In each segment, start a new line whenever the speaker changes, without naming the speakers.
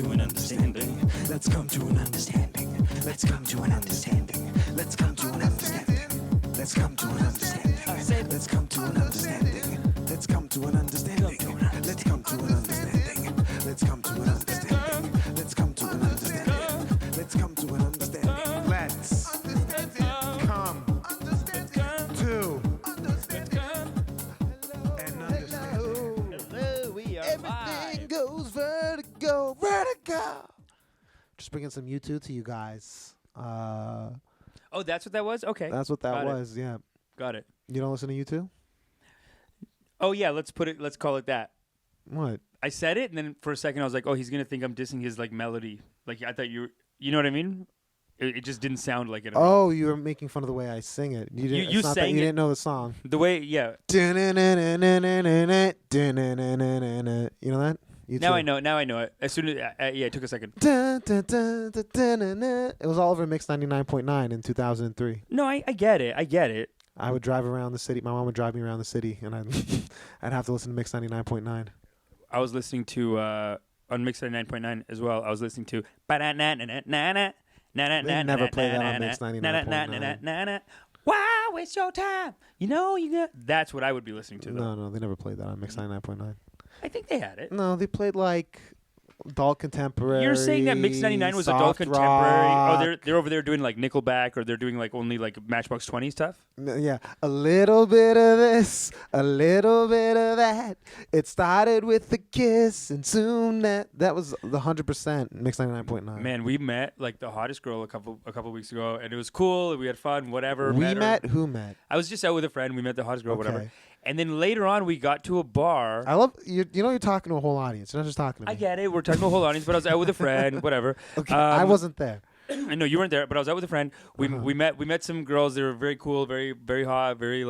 to an understanding. Let's come to an understanding. Let's come to an understanding. Let's come to an understanding. Let's come to an understanding. Let's come to an understanding. Let's come to an understanding. Let's come to an understanding. Let's come to an understanding. Let's come to an understanding. Let's come to an understanding.
Let's come to an understanding.
Hello, we are
Everything goes vertigo, vertigo. Just bringing some U2 to you guys.
Oh, that's what that was? Okay.
That's what that
Got it.
was. Yeah.
Got it.
You don't listen to U2?
Oh, yeah, let's call it that.
What?
I said it, and then for a second I was like, oh, he's going to think I'm dissing his, like, melody. Like, I thought you know what I mean? It just didn't sound like it.
Oh, you were making fun of the way I sing it. You didn't.
You
it's not that
sang
you
it.
didn't know the song.
The way, yeah.
You know that?
Now I know it. As soon as, yeah, it took a second.
It was all over Mix 99.9 in 2003.
No, I get it.
I would drive around the city. My mom would drive me around the city, and I'd have to listen to Mix 99.9.
I was listening to, on Mix 99.9 as well, I was listening to... They
never play that on Mix 99.9.
Why waste your time? You know you got... That's what I would be listening to, though.
No, they never played that on Mix 99.9.
I think they had it.
No, they played like adult contemporary.
You're saying that Mix 99 was adult contemporary?
Rock.
Oh, they're over there doing like Nickelback, or they're doing like only like Matchbox 20 stuff?
Yeah, a little bit of this, a little bit of that. It started with a kiss, and soon that was the 100% Mix 99.9.
Man, we met like the hottest girl a couple weeks ago, and it was cool. We had fun, whatever.
We met?
Her.
Who met?
I was just out with a friend. We met the hottest girl,
Okay.
whatever. And then later on, we got to a bar.
I love you. You know, you're talking to a whole audience. You're not just talking to me.
I get it. We're talking to a whole audience, but I was out with a friend, whatever.
Okay, I wasn't there.
I know you weren't there, but I was out with a friend. We met some girls. They were very cool, very very hot, very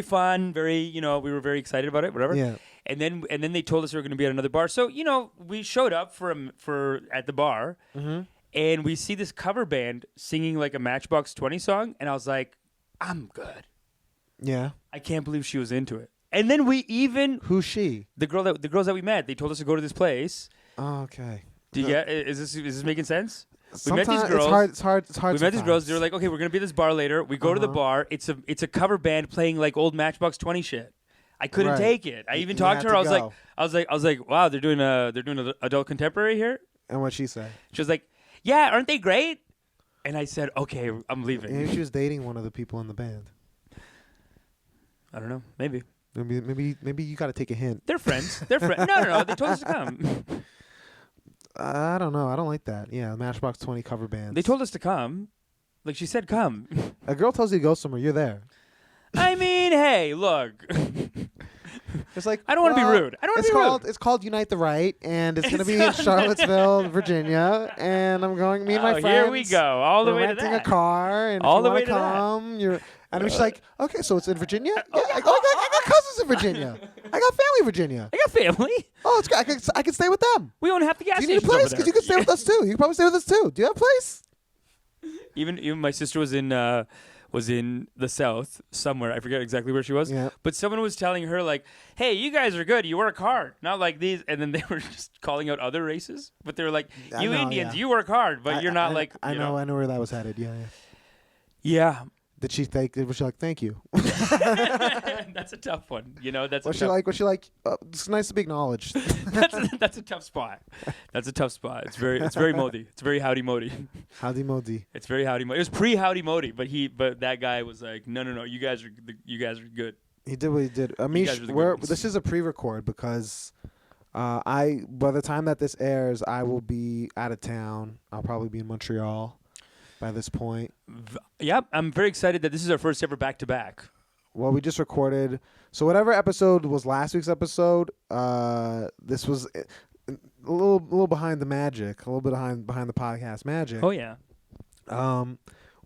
fun, we were very excited about it, whatever.
Yeah.
And then they told us we were going to be at another bar. So we showed up for at the bar, and we see this cover band singing like a Matchbox 20 song, and I was like, I'm good.
Yeah.
I can't believe she was into it. And then
Who's she?
the girls that we met. They told us to go to this place.
Oh, okay.
Do you get? Is this making sense?
Sometimes
we met these girls.
It's hard.
We met these girls. They were like, okay, we're gonna be at this bar later. We go to the bar. It's a cover band playing like old Matchbox 20 shit. I couldn't take it. I even talked to her. I was like, wow, they're doing adult contemporary here.
And what'd she say?
She was like, yeah, aren't they great? And I said, okay, I'm leaving.
Maybe she was dating one of the people in the band.
I don't know. Maybe
you got to take a hint.
they're friends. No. They told us to come.
I don't know. I don't like that. Yeah, Matchbox 20 cover bands.
They told us to come. Like she said, come.
A girl tells you to go somewhere, you're there.
I mean, hey, look.
It's like
I don't want to be rude.
It's called Unite the Right, and it's going to be in Charlottesville, Virginia. And I'm going. Me and my friends.
Here we go. All the way to
renting
that.
a car, and
All
if
the
you
way
want
to that.
come, and she's like, okay, so it's in Virginia. Yeah, I got cousins in Virginia. I got family in Virginia.
I got family.
Oh, it's good. I can stay with them.
We own half the gas
Do you need a
stations over
place?
there.
Because you can stay with us too. You can probably stay with us too. Do you have a place?
Even my sister was in the South somewhere. I forget exactly where she was.
Yeah.
But someone was telling her like, "Hey, you guys are good. You work hard. Not like these." And then they were just calling out other races. But they were like, "You Indians, you work hard, but you're not like."
I know where that was headed. Yeah.
Yeah.
Did she was she like, thank you?
That's a tough one. That's.
Was she like? It's nice to be acknowledged.
That's a tough spot. That's a tough spot. It's very Modi. It's very Howdy Modi.
Howdy Modi.
It's very Howdy Modi. It was pre Howdy Modi, but that guy was like, no, you guys are good.
He did what he did. Amish, this is a pre-record because by the time that this airs, I will be out of town. I'll probably be in Montreal by this point.
Yep, I'm very excited that this is our first ever back-to-back.
Well, we just recorded. So whatever episode was last week's episode, this was a little behind the magic, a little bit behind the podcast magic.
Oh yeah.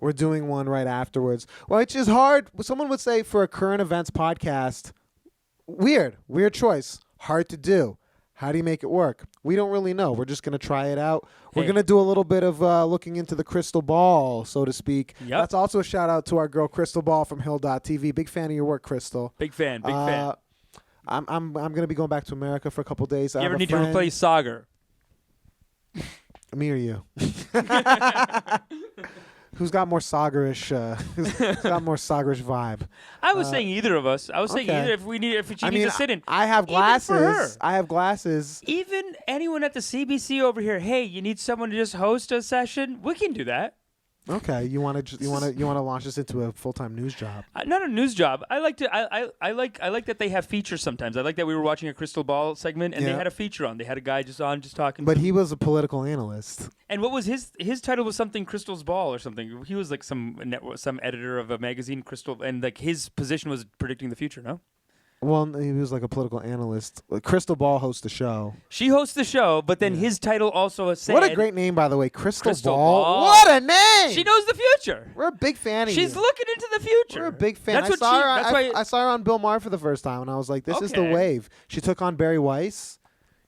We're doing one right afterwards, which is hard. Someone would say for a current events podcast, weird choice, hard to do. How do you make it work? We don't really know. We're just going to try it out. We're going to do a little bit of looking into the crystal ball, so to speak.
Yep.
That's also a shout out to our girl, Crystal Ball from Hill.tv. Big fan of your work, Crystal.
Big fan.
I'm going to be going back to America for a couple days.
You ever need to replace Sagar?
Me or you? Who's got more Sagerish? Who's got more Sagerish vibe?
I was saying either of us. I was saying
okay.
either if she needs to sit in.
I have glasses.
Even for her.
I have glasses.
Even anyone at the CBC over here. Hey, you need someone to just host a session? We can do that.
Okay, you want to launch this into a full-time news job?
Not a news job. I like that they have features sometimes. I like that we were watching a Crystal Ball segment and they had a feature on. They had a guy just talking.
But he was a political analyst.
And what was his title was something Crystal's Ball or something. He was like some editor of a magazine, Crystal, and like his position was predicting the future. No.
Well, he was like a political analyst. Crystal Ball hosts the show.
She hosts the show, but then his title also said...
What a great name, by the way. Crystal
Ball.
Ball. What a name!
She knows the future.
We're a big fan of
She's
you.
looking into the future.
We're a big fan. I saw her on Bill Maher for the first time, and I was like, this is the wave. She took on Barry Weiss.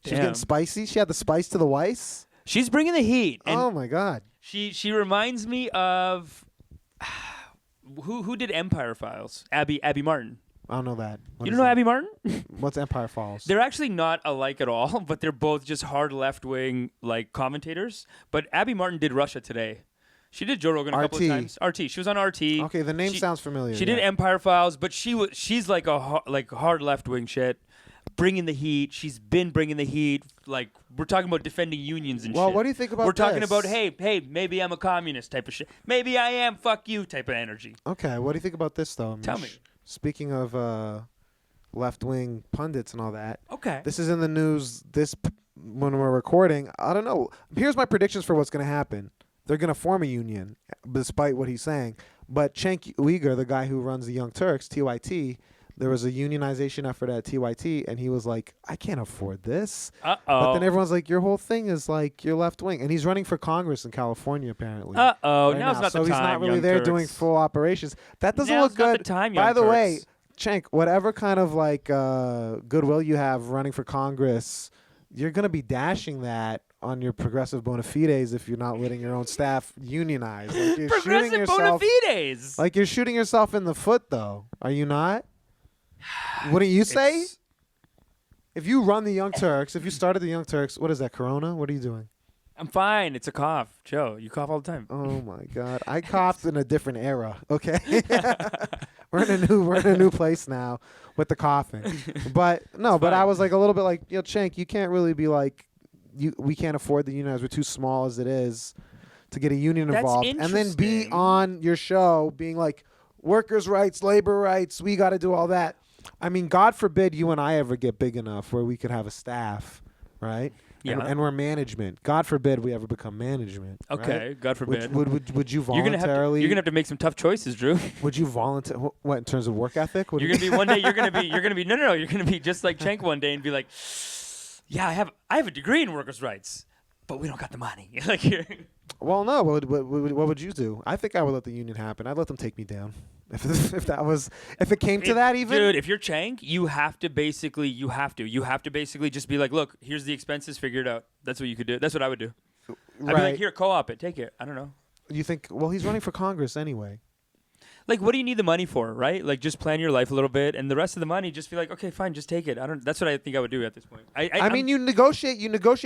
She's getting spicy. She had the spice to the Weiss.
She's bringing the heat. And
oh, my God.
She reminds me of... Who did Empire Files? Abby Martin.
I don't know that.
You don't know Abby Martin?
What's Empire Falls?
They're actually not alike at all, but they're both just hard left-wing like commentators. But Abby Martin did Russia Today. She did Joe Rogan a couple of times. RT. She was on RT.
Okay, the name sounds familiar.
She did Empire Files, but she's like hard left-wing shit, bringing the heat. She's been bringing the heat. Like we're talking about defending unions and shit.
Well, what do you think about
We're talking about hey, maybe I'm a communist type of shit. Maybe I am. Fuck you type of energy.
Okay, what do you think about this though?
Tell me.
Speaking of left-wing pundits and all that,
okay,
this is in the news. When we're recording, I don't know. Here's my predictions for what's going to happen. They're going to form a union, despite what he's saying. But Cenk Uygur, the guy who runs the Young Turks, TYT, there was a unionization effort at TYT, and he was like, I can't afford this. But then everyone's like, your whole thing is like you're left-wing. And he's running for Congress in California, apparently.
Now's not the time,
So he's not really there doing full operations. That doesn't
Now's
look good.
Not the time,
By the
Turks.
way, Cenk, whatever kind of like goodwill you have running for Congress, you're going to be dashing that on your progressive bona fides if you're not letting your own staff unionize. Like you're
progressive bona fides.
Like you're shooting yourself in the foot, though. Are you not? Wouldn't you say? If you run the Young Turks, if you started the Young Turks, what is that, Corona? What are you doing?
I'm fine. It's a cough. Joe, you cough all the time.
Oh, my God. I coughed in a different era, okay? We're in a new place now with the coughing. But I was like a little bit like, Cenk, you can't really be like, we can't afford the unionize. We're too small as it is to get a union involved. And then be on your show being like, workers' rights, labor rights, we got to do all that. I mean, God forbid you and I ever get big enough where we could have a staff, right?
Yeah.
And we're management. God forbid we ever become management.
Okay,
right?
God forbid.
Would you voluntarily?
You're gonna have to make some tough choices, Drew.
Would you volunteer? What in terms of work ethic?
You're gonna be one day. You're gonna be. You're gonna be just like Cenk one day and be like, yeah, I have a degree in workers' rights, but we don't got the money. Like here.
Well, no. What would you do? I think I would let the union happen. I'd let them take me down. If it came to that, even
dude, if you're Cenk, you have to basically just be like, look, here's the expenses, figure it out. That's what you could do. That's what I would do. I'd be like, here, co-op it, take it. I don't know.
You think? Well, he's running for Congress anyway.
Like, what do you need the money for, right? Like, just plan your life a little bit, and the rest of the money, just be like, okay, fine, just take it. That's what I think I would do at this point.
I mean, you negotiate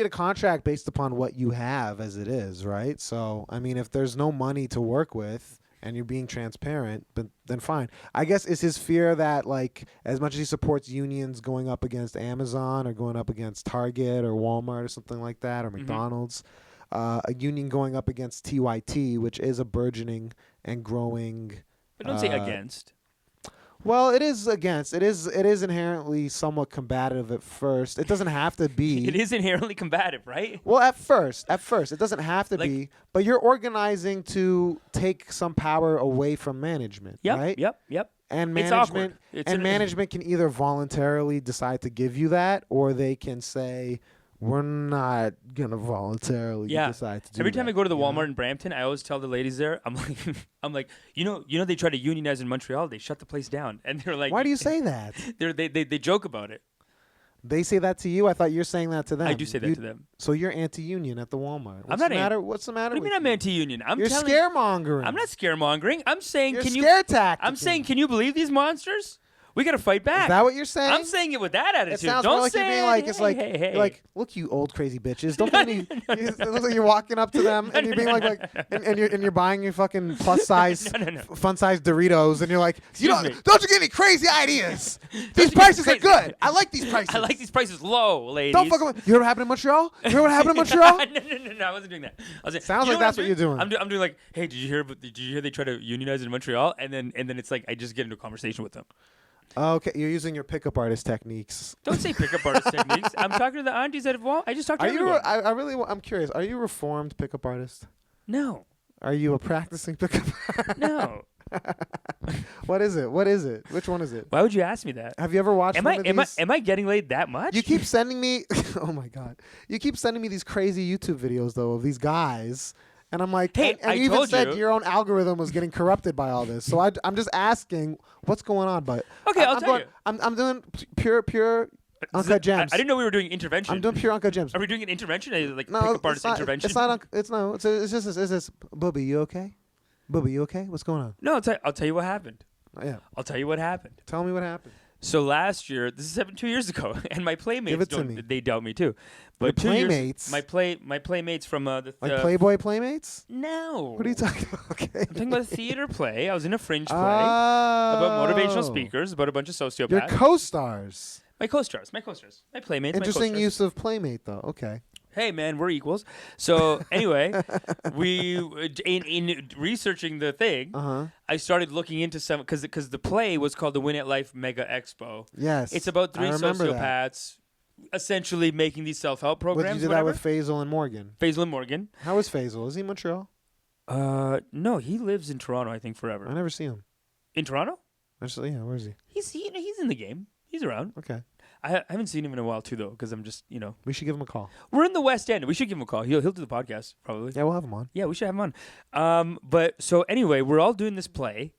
a contract based upon what you have as it is, right? So, I mean, if there's no money to work with and you're being transparent, then fine. I guess it's his fear that, like, as much as he supports unions going up against Amazon or going up against Target or Walmart or something like that or McDonald's, a union going up against TYT, which is a burgeoning and growing.
But don't say against.
Well, it is against. It is inherently somewhat combative at first. It doesn't have to be.
It is inherently combative, right?
Well, at first, it doesn't have to be. But you're organizing to take some power away from management, right?
Yep.
And
management,
management can either voluntarily decide to give you that, or they can say, we're not gonna voluntarily decide to do
Every time
that,
I go to the Walmart in Brampton, I always tell the ladies there, I'm like, you know, they tried to unionize in Montreal, they shut the place down, and they're like,
why do you say that?
They joke about it.
They say that to you? I thought you're saying that to them.
I do say that to them.
So you're anti-union at the Walmart.
I'm not
What's the matter?
What do you mean I'm anti-union?
You're scaremongering.
I'm not scaremongering. I'm saying,
scare tactics.
I'm saying, can you believe these monsters? We got to fight back.
Is that what you're saying?
I'm saying it with that attitude.
It sounds
Don't
more like
say
you're being
it.
like, it's like,
Hey.
you're like, look, you old crazy bitches. Don't give me. It looks like you're walking up to them and you're being like, and you're buying your fucking plus size, fun size Doritos, and you're like, don't you give me crazy ideas. These prices are good. I like these prices.
I like these prices low, ladies.
Don't fuck with. You heard what happened in Montreal? You heard what happened in Montreal?
No, I wasn't doing that. I was saying,
Sounds like that's what you're doing.
I'm doing like, hey, did you hear they try to unionize in Montreal? And then it's like I just get into a conversation with them.
Okay, you're using your pickup artist techniques.
Don't say pickup artist techniques. I'm talking to the aunties that have I just talked to everyone.
I'm curious. Are you a reformed pickup artist?
No.
Are you a practicing pickup?
No.
What is it? Which one is it?
Why would you ask me that?
Have you ever watched one of these?
Am I getting laid that much?
You keep sending me. Oh my god! You keep sending me these crazy YouTube videos though of these guys. And I'm like,
hey,
and you even said your own algorithm was getting corrupted by all this. So I'm just asking, what's going on? But
okay, I'll tell you.
I'm doing pure Uncut Gems.
I didn't know we were doing intervention.
I'm doing pure Uncut Gems.
Are we doing an intervention? Like
no,
pickup artist intervention?
It's just Bubby, you okay? Bubby, you okay? What's going on?
No, I'll tell you what happened.
Yeah.
I'll tell you what happened.
Tell me what happened.
So last year, this is 2 years ago, and my playmates they doubt me too. But
your playmates,
my playmates from the
Playboy playmates.
No.
What are you talking about? Okay.
I'm talking about a theater play. I was in a fringe play about motivational speakers, about a bunch of sociopaths.
Your co-stars.
My co-stars. My playmates.
Interesting use of playmate though. Okay.
Hey man, we're equals. So anyway, we in researching the thing, I started looking into some because the play was called the Win at Life Mega Expo.
Yes,
it's about 3 sociopaths essentially making these self-help programs.
You did that with Faisal and Morgan.
How
is Faisal? Is he in Montreal?
No, he lives in Toronto. I think forever.
I never see him
in Toronto.
Actually, yeah, where is he?
He's in the game. He's around.
Okay.
I haven't seen him in a while too, though, because I'm just,
We should give him a call.
We're in the West End. We should give him a call. He'll do the podcast probably.
Yeah, we'll have him on.
Yeah, we should have him on. But so anyway, we're all doing this play.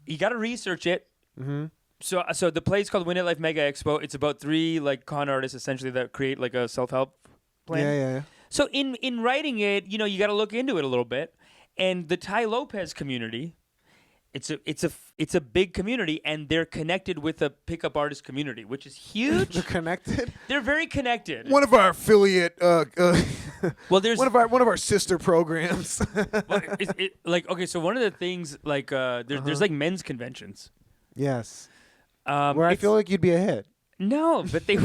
You got to research it.
Mm-hmm.
So the play is called Win at Life Mega Expo. It's about 3 like con artists essentially that create like a self-help plan.
Yeah.
So in writing it, you got to look into it a little bit. And the Ty Lopez community. It's a big community, and they're connected with a pickup artist community, which is huge.
They're connected.
They're very connected.
One of our affiliate,
well, there's
one of our sister programs.
Well, so one of the things there's like men's conventions.
Yes. Where I feel like you'd be a hit.
No, but they.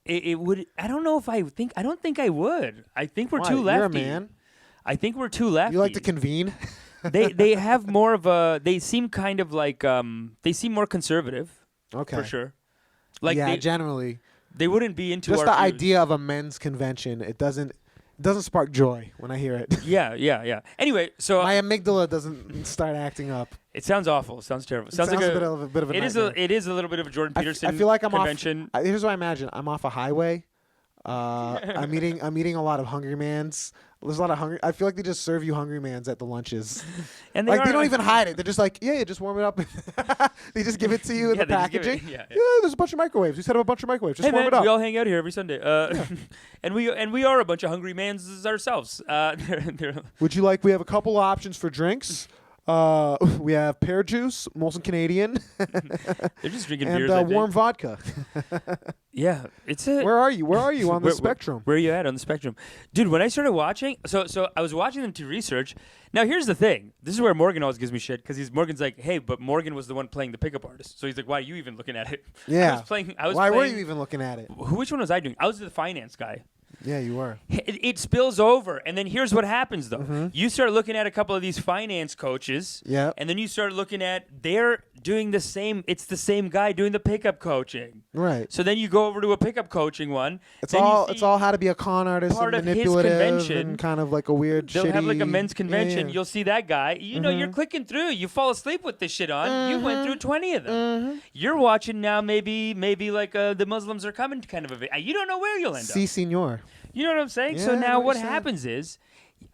It would. I don't know if I think. I don't think I would. I think we're too lefty.
You're a man.
I think we're too lefty.
You like to convene?
They have more of a. They seem kind of like they seem more conservative.
Okay.
For sure.
Generally.
They wouldn't be into
just
our
the
views.
idea of a men's convention. It doesn't spark joy when I hear it.
Yeah. Anyway, so
my amygdala doesn't start acting up.
It sounds awful. It sounds terrible.
It sounds like a bit of a nightmare.
It is a little bit of a Jordan Peterson
I feel like I'm
convention.
Here's what I imagine. I'm off a highway. I'm eating a lot of Hungry Man's. There's a lot of hungry. I feel like they just serve you Hungry Man's at the lunches,
and
they don't even hide it. They're just like, yeah, just warm it up. They just give it to you in the packaging. Yeah, there's a bunch of microwaves. We set up a bunch of microwaves. Just warm it up.
We all hang out here every Sunday, and we are a bunch of Hungry Mans ourselves.
Would you like? We have a couple options for drinks. We have pear juice, Molson Canadian.
They're just drinking
and
beers.
And warm vodka.
Yeah, it's a.
Where are you? Where are you on the spectrum?
Where are you at on the spectrum, dude? When I started watching, so I was watching them to research. Now here's the thing. This is where Morgan always gives me shit because Morgan's like, hey, but Morgan was the one playing the pickup artist. So he's like, why are you even looking at it?
Yeah.
Why
were you even looking at it?
Which one was I doing? I was the finance guy.
Yeah, you were.
It spills over, and then here's what happens, though.
Mm-hmm.
You start looking at a couple of these finance coaches,
and
then you start looking at they're doing the same. It's the same guy doing the pickup coaching,
right?
So then you go over to a pickup coaching one.
It's all how to be a con artist
part
and
of
manipulative
his convention,
and kind of like a weird.
They'll
shitty,
have like a men's convention.
Yeah.
You'll see that guy. You know, you're clicking through. You fall asleep with this shit on. You went through 20 of them. You're watching now. Maybe like the Muslims are coming kind of a. You don't know where you'll end up.
Si, senor.
You know what I'm saying?
Yeah,
so now what
saying.
happens is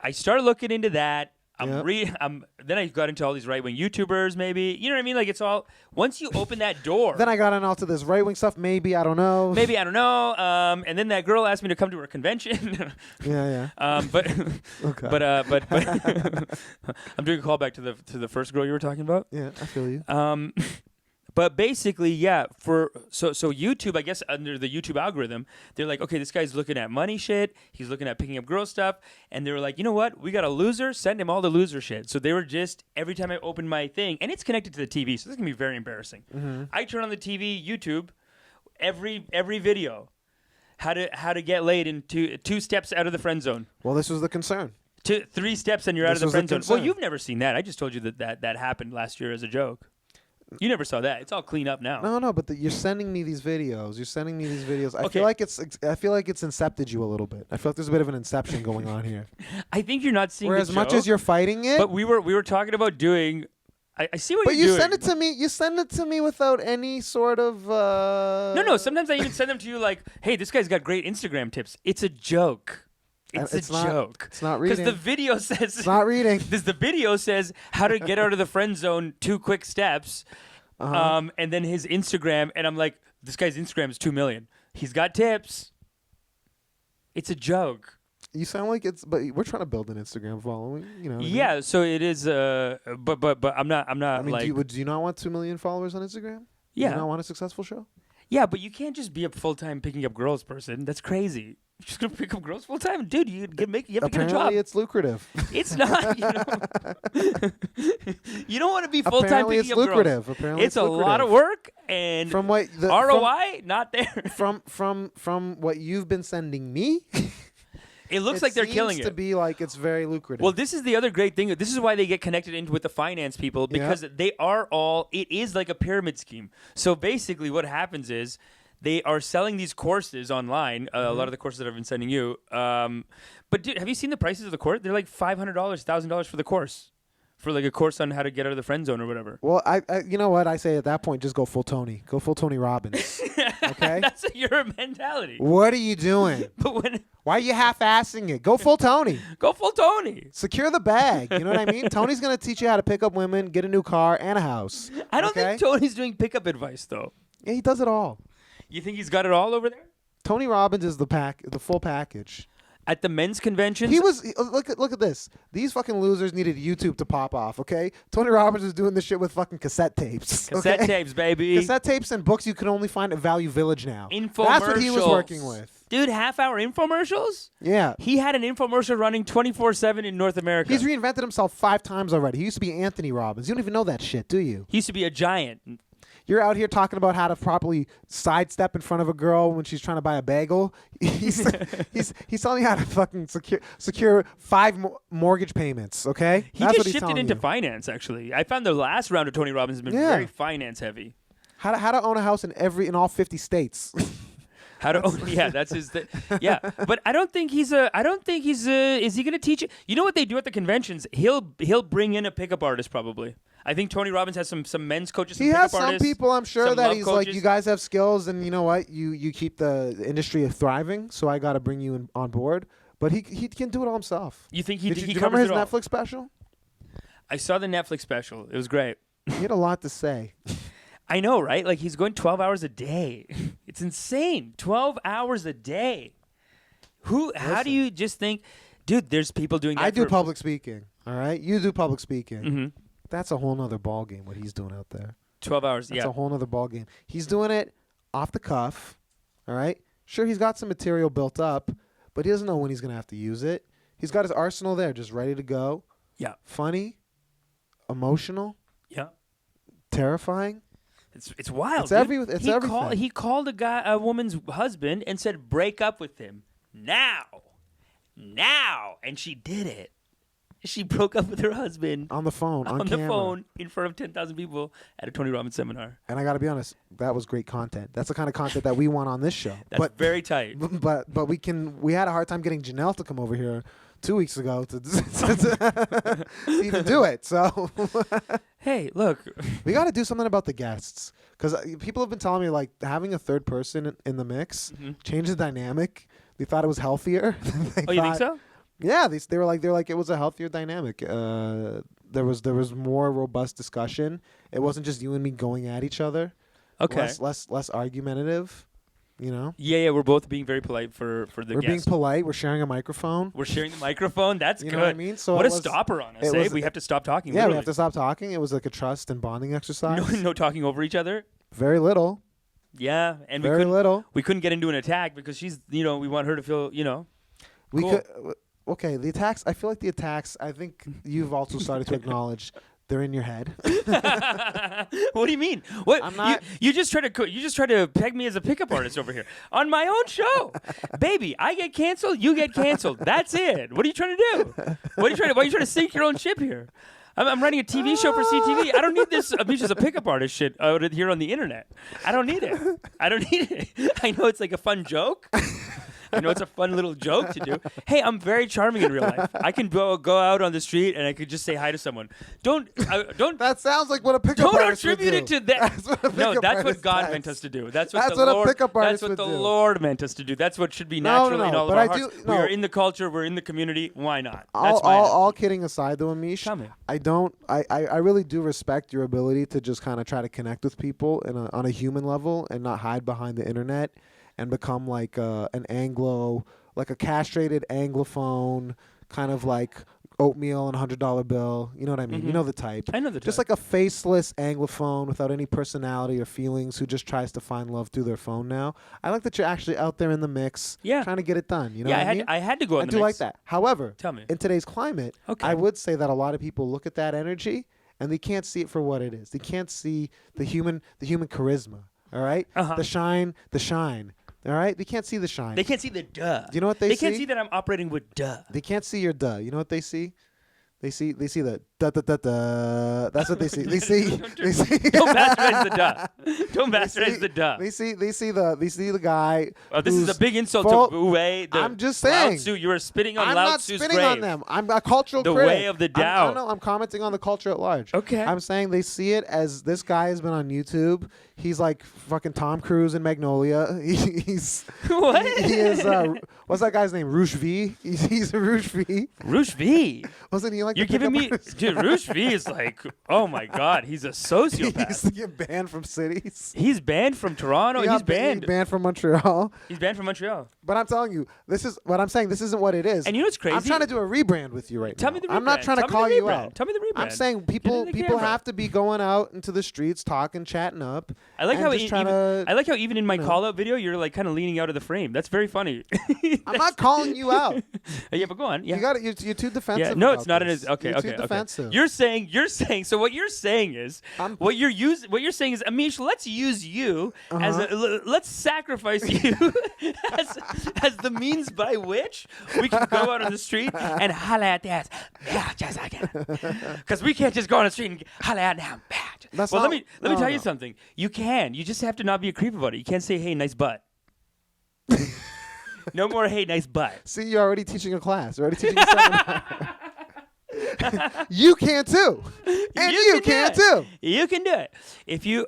I start looking into that. Then I got into all these right-wing YouTubers, maybe. You know what I mean? Like, it's all, once you open that door.
Then I got on all to this right-wing stuff. Maybe, I don't know.
And then that girl asked me to come to her convention.
Yeah.
But
Okay.
but I'm doing a callback to the first girl you were talking about.
Yeah, I feel you.
But basically, yeah, so YouTube, I guess under the YouTube algorithm, they're like, okay, this guy's looking at money shit, he's looking at picking up girl stuff, and they were like, you know what, we got a loser, send him all the loser shit. So they were just, every time I opened my thing, and it's connected to the TV, so this is going to be very embarrassing. Mm-hmm. I turn on the TV, YouTube, every video, how to get laid in two steps out of the friend zone.
Well, this was the concern.
3 steps and you're out of the
was
friend
the
zone.
concern.
Well, you've never seen that. I just told you that happened last year as a joke. You never saw that. It's all clean up now.
No, but you're sending me these videos. I
Okay.
feel like it's incepted you a little bit. I feel like there's a bit of an inception going on here.
I think you're not seeing
Where
the
as much
joke,
as you're fighting it,
but we were talking about doing. I see what
but
you're
you
doing.
send it to me. You send it to me without any sort of.
No. Sometimes I even send them to you like, "Hey, this guy's got great Instagram tips." It's a joke. It's a joke.
It's not reading.
Because the video says
It's not reading.
The video says how to get out of the friend zone, 2 quick steps.
Uh-huh.
And then his Instagram, and I'm like, this guy's Instagram is 2 million. He's got tips. It's a joke.
You sound like but we're trying to build an Instagram following. You know. What I mean?
Yeah, so it is. But I'm not.
I mean,
like.
do you not want 2 million followers on Instagram?
Yeah.
Do you not want a successful show?
Yeah, but you can't just be a full-time picking up girls person. That's crazy. You're just gonna pick up girls full-time, dude. You have to get a job.
Apparently, it's lucrative.
It's not. You don't want to be full-time picking up
lucrative.
girls.
Apparently,
It's a lot of work, and
from what the
ROI not there.
From what you've been sending me,
It looks like they're killing
It
it.
seems to be like it's very lucrative.
Well, this is the other great thing. This is why they get connected into with the finance people, because they are all. It is like a pyramid scheme. So basically, what happens is they are selling these courses online. A lot of the courses that I've been sending you. But dude, have you seen the prices of the course? They're like $500, $1,000 for the course, for like a course on how to get out of the friend zone or whatever.
Well, I you know what I say at that point, just go full Tony. Go full Tony Robbins. Okay.
That's your mentality.
What are you doing?
But
Why are you half-assing it? Go full Tony.
go full Tony.
Secure the bag. You know what I mean? Tony's going to teach you how to pick up women, get a new car, and a house.
I don't
okay?
think Tony's doing pickup advice though.
Yeah, he does it all.
You think he's got it all over there?
Tony Robbins is the full package.
At the men's conventions,
Look at this. These fucking losers needed YouTube to pop off, okay? Tony Robbins was doing this shit with fucking cassette tapes.
cassette
okay?
tapes, baby.
Cassette tapes and books you can only find at Value Village now.
Infomercials.
That's what he was working with.
Dude, half-hour infomercials?
Yeah.
He had an infomercial running 24/7 in North America.
He's reinvented himself 5 times already. He used to be Anthony Robbins. You don't even know that shit, do you?
He used to be a giant.
You're out here talking about how to properly sidestep in front of a girl when she's trying to buy a bagel. He's telling you how to fucking secure 5 mortgage payments. Okay,
He
That's what
just
he's
shifted
telling
into
you.
finance. Actually, I found the last round of Tony Robbins has been
Yeah.
very finance heavy.
How to own a house in all 50 states.
How to? Yeah, that's his. Yeah, but I don't think he's a. I don't think he's a. Is he going to teach it? You know what they do at the conventions? He'll bring in a pickup artist probably. I think Tony Robbins has some men's coaches.
He
some
has
pickup
some
artists,
people, I'm sure,
some
that
love
he's
coaches.
like, you guys have skills, and you know what? You keep the industry thriving, so I got to bring you on board. But he can do it all himself.
You think
Do
he
you remember
covers
his
it all?
Netflix special?
I saw the Netflix special. It was great.
He had a lot to say.
I know, right? Like he's going 12 hours a day. It's insane. 12 hours a day. How do you just think, dude, there's people doing that
I do
for-
public speaking, all right? You do public speaking.
Mhm.
That's a whole nother ball game, what he's doing out there.
12 hours,
That's
yeah.
a whole nother ball game. He's doing it off the cuff, all right? Sure, he's got some material built up, but he doesn't know when he's going to have to use it. He's got his arsenal there, just ready to go.
Yeah.
Funny, emotional,
Yeah.
terrifying.
It's wild.
It's
dude.
everything.
He called a woman's husband and said, break up with him. Now. And she did it. She broke up with her husband
On the phone, on
the
camera.
phone in front of 10,000 people at a Tony Robbins seminar.
And I got to be honest, that was great content. That's the kind of content that we want on this show.
That's very tight.
But we had a hard time getting Janelle to come over here 2 weeks ago to even do it. So
Hey, look.
we got to do something about the guests, because people have been telling me like having a third person in the mix changed the dynamic. They thought it was healthier.
Oh, you think so?
Yeah, they were like it was a healthier dynamic. There was more robust discussion. It wasn't just you and me going at each other.
Okay.
Less argumentative. You know.
Yeah. We're both being very polite for the
We're
guest.
being polite. We're sharing a microphone.
We're sharing the microphone. That's
You
good.
know what I mean? So
what
it
a
was-
stopper on us,
it
eh?
was-
We have to stop talking.
Yeah, we
literally.
have to stop talking. It was like a trust and bonding exercise.
No talking over each other.
Very little.
Yeah, and
Very little.
we couldn't get into an attack because she's, we want her to feel,
We
Cool.
could. Okay, the attacks. I feel like the attacks. I think you've also started to acknowledge they're in your head.
What do you mean? What
I'm not-
you just try to peg me as a pickup artist over here on my own show, baby. I get canceled, you get canceled. That's it. What are you trying to do? Why are you trying to sink your own ship here? I'm running a TV show for CTV. I don't need this Amish as a pickup artist shit out here on the internet. I don't need it. I know it's like a fun joke. I know it's a fun little joke to do. Hey, I'm very charming in real life. I can go out on the street and I could just say hi to someone. Don't.
That sounds like what a pickup
Don't
artist would
attribute
do.
it to that.
That's what a
No,
pickup
that's what
artist
God
does.
meant us to do. That's what
That's
the
what a
Lord.
pickup
That's
artist
what
would
the
do.
Lord meant us to do. That's what should be
No,
naturally in all
but
of our
I
hearts.
do-
We
no.
are in the culture. We're in the community. Why not? That's my
All
attitude.
kidding aside, though, Amish,
Tell me.
I really do respect your ability to just kind of try to connect with people on a human level and not hide behind the internet and become like like a castrated Anglophone, kind of like oatmeal and $100 bill. You know what I mean? You know the type.
I know the
Just
type.
like a faceless Anglophone without any personality or feelings who just tries to find love through their phone now. I like that you're actually out there in the mix,
Yeah.
trying to get it done. You know
Yeah,
what I mean?
I had to go.
I
in the
do like
mix.
that. However,
Tell me.
in today's climate,
Okay.
I would say that a lot of people look at that energy and they can't see it for what it is. They can't see the human charisma. All right,
Uh-huh.
the shine. All right, they can't see the shine.
They can't see the duh.
Do you know what they
They
see?
can't see that I'm operating with duh.
They can't see your duh. You know what they see? They see the da da da da. That's what they see. They see. They see.
Don't bastardize the duh. Don't
They
bastardize
see-
the duh.
They see the guy.
Oh, this is
who's
a big insult
full-
to Wu Wei.
I'm just
Lao
saying.
Tzu. You are spitting on
I'm
Lao
not
Tzu's
spitting
grave.
on them. I'm a cultural
The
critic.
way of the Tao.
I'm commenting on the culture at large.
Okay.
I'm saying they see it as this guy has been on YouTube. He's like fucking Tom Cruise in Magnolia. He's
What?
He is. What's that guy's name? Rouge V. He's a Rouge V.
Rouge V.
Wasn't he like?
You're
the
giving me,
pickup artist?
dude. Rouge V is like, oh my god, he's a
He used
sociopath.
to get banned from cities.
He's banned from Toronto.
He
He's
got
banned.
banned from Montreal.
He's banned from Montreal.
But I'm telling you, this is what I'm saying. This isn't what it is.
And you know what's crazy?
I'm trying to do a rebrand with you right
Tell
now.
me the
I'm not
rebrand.
trying to
Tell me
call
the
you
rebrand.
out.
Tell me the rebrand.
I'm saying
Get
people
in the
people
camera.
have to be going out into the streets, talking, chatting up.
I like
and
how
just
even,
trying to,
I like how even in my
you know.
call out video, you're like kind of leaning out of the frame. That's very funny.
I'm not calling you out.
Yeah, but go on. Yeah.
You got it. You're too defensive.
Yeah, no,
about
it's not.
this.
Okay,
You're
okay,
too
okay.
defensive.
You're saying. So what you're saying is
I'm-
what you're saying is, Amish, let's use you as let's sacrifice you as the means by which we can go out on the street and holla at that. Yeah, just like it. Because we can't just go on the street and holla at them.
That's
Well,
not-
let me
no,
tell you
no.
something. You can. You just have to not be a creep about it. You can't say, "Hey, nice butt." No more, "Hey, nice butt."
See, you're already teaching a class. You're already teaching a seminar. You can too, and you can
do it.
too.
You can do it if you